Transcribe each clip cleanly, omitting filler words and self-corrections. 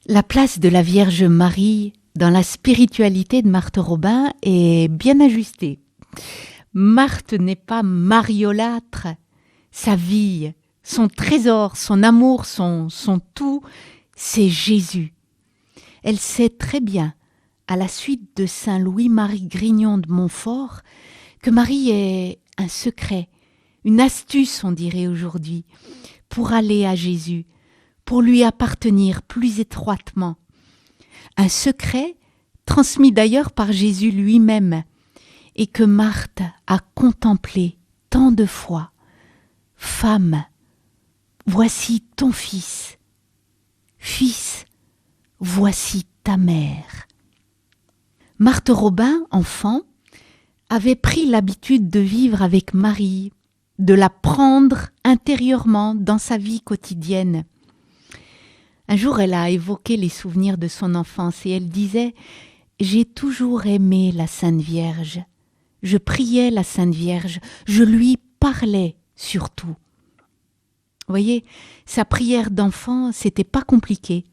La place de la Vierge Marie dans la spiritualité de Marthe Robin est bien ajustée. Marthe n'est pas mariolâtre. Sa vie, son trésor, son amour, son tout, c'est Jésus. Elle sait très bien, à la suite de saint Louis-Marie Grignon de Montfort, que Marie est un secret, une astuce, on dirait aujourd'hui, pour aller à Jésus, pour lui appartenir plus étroitement. Un secret transmis d'ailleurs par Jésus lui-même et que Marthe a contemplé tant de fois. Femme, voici ton fils. Fils, voici ta mère. Marthe Robin, enfant, avait pris l'habitude de vivre avec Marie, de la prendre intérieurement dans sa vie quotidienne. Un jour, elle a évoqué les souvenirs de son enfance et elle disait « J'ai toujours aimé la Sainte Vierge. Je priais la Sainte Vierge, je lui parlais surtout. » Vous voyez, sa prière d'enfant, c'était pas compliqué.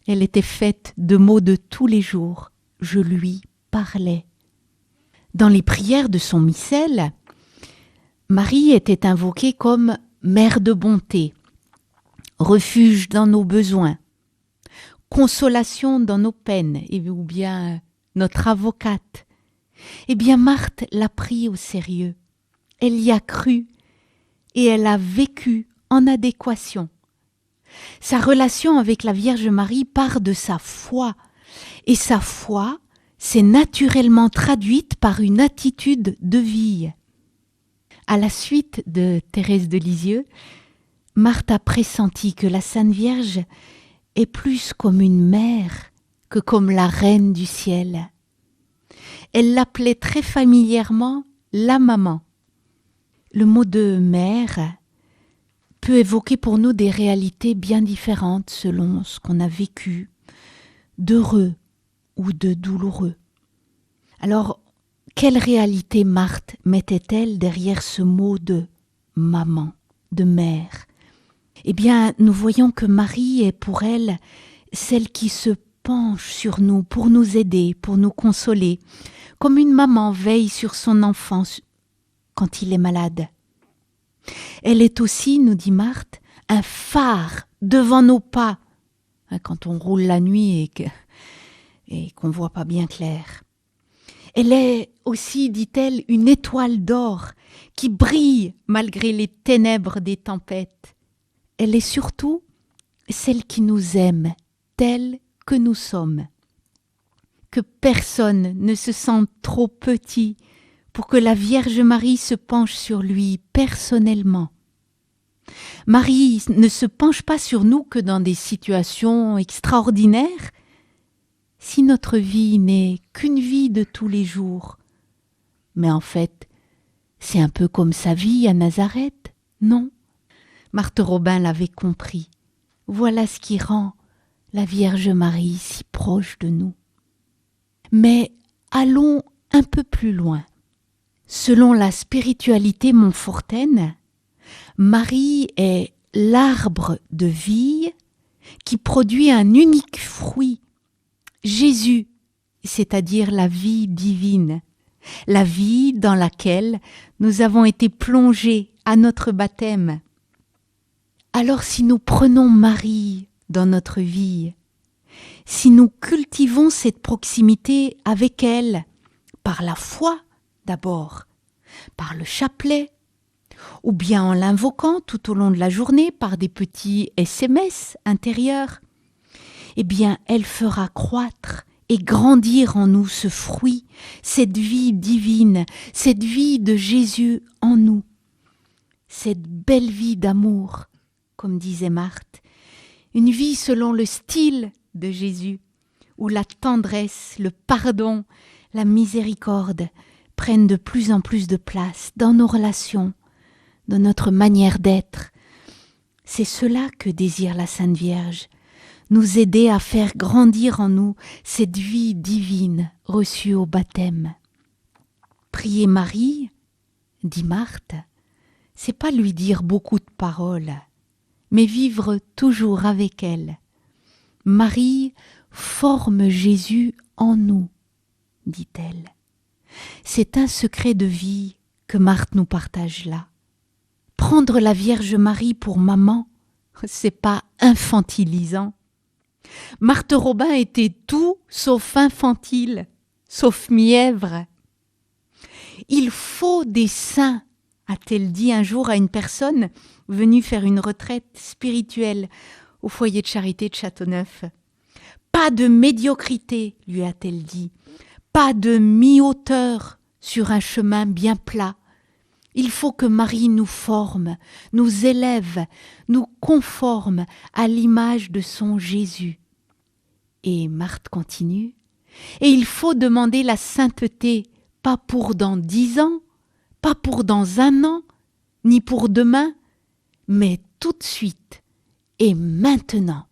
Elle était faite de mots de tous les jours. Je lui parlais. Dans les prières de son missel, Marie était invoquée comme mère de bonté, refuge dans nos besoins, consolation dans nos peines, ou bien notre avocate. Eh bien, Marthe l'a pris au sérieux. Elle y a cru et elle a vécu en adéquation. Sa relation avec la Vierge Marie part de sa foi, et sa foi s'est naturellement traduite par une attitude de vie. À la suite de Thérèse de Lisieux, Marthe a pressenti que la Sainte Vierge est plus comme une mère que comme la reine du ciel. Elle l'appelait très familièrement la maman. Le mot de mère peut évoquer pour nous des réalités bien différentes selon ce qu'on a vécu, d'heureux ou de douloureux. Alors, quelle réalité Marthe mettait-elle derrière ce mot de maman, de mère ? Eh bien, nous voyons que Marie est pour elle celle qui se penche sur nous pour nous aider, pour nous consoler, comme une maman veille sur son enfant quand il est malade. Elle est aussi, nous dit Marthe, un phare devant nos pas, quand on roule la nuit et qu'on ne voit pas bien clair. Elle est aussi, dit-elle, une étoile d'or qui brille malgré les ténèbres des tempêtes. Elle est surtout celle qui nous aime telle que nous sommes. Que personne ne se sente trop petit pour que la Vierge Marie se penche sur lui personnellement. Marie ne se penche pas sur nous que dans des situations extraordinaires. Si notre vie n'est qu'une vie de tous les jours, mais en fait, c'est un peu comme sa vie à Nazareth, non ? Marthe Robin l'avait compris. Voilà ce qui rend la Vierge Marie si proche de nous. Mais allons un peu plus loin. Selon la spiritualité montfortaine, Marie est l'arbre de vie qui produit un unique fruit, Jésus, c'est-à-dire la vie divine, la vie dans laquelle nous avons été plongés à notre baptême. Alors si nous prenons Marie dans notre vie, si nous cultivons cette proximité avec elle, par la foi d'abord, par le chapelet, ou bien en l'invoquant tout au long de la journée par des petits SMS intérieurs, eh bien elle fera croître et grandir en nous ce fruit, cette vie divine, cette vie de Jésus en nous, cette belle vie d'amour, comme disait Marthe, une vie selon le style de Jésus, où la tendresse, le pardon, la miséricorde prennent de plus en plus de place dans nos relations, dans notre manière d'être. C'est cela que désire la Sainte Vierge, nous aider à faire grandir en nous cette vie divine reçue au baptême. Prier Marie, dit Marthe, c'est pas lui dire beaucoup de paroles, mais vivre toujours avec elle. Marie forme Jésus en nous, dit-elle. C'est un secret de vie que Marthe nous partage là. Prendre la Vierge Marie pour maman, c'est pas infantilisant. Marthe Robin était tout sauf infantile, sauf mièvre. Il faut des saints, a-t-elle dit un jour à une personne venue faire une retraite spirituelle au foyer de charité de Châteauneuf. Pas de médiocrité, lui a-t-elle dit, pas de mi-hauteur sur un chemin bien plat. Il faut que Marie nous forme, nous élève, nous conforme à l'image de son Jésus. Et Marthe continue, et il faut demander la sainteté, pas pour dans 10 ans, pas pour dans 1 an, ni pour demain, mais tout de suite et maintenant.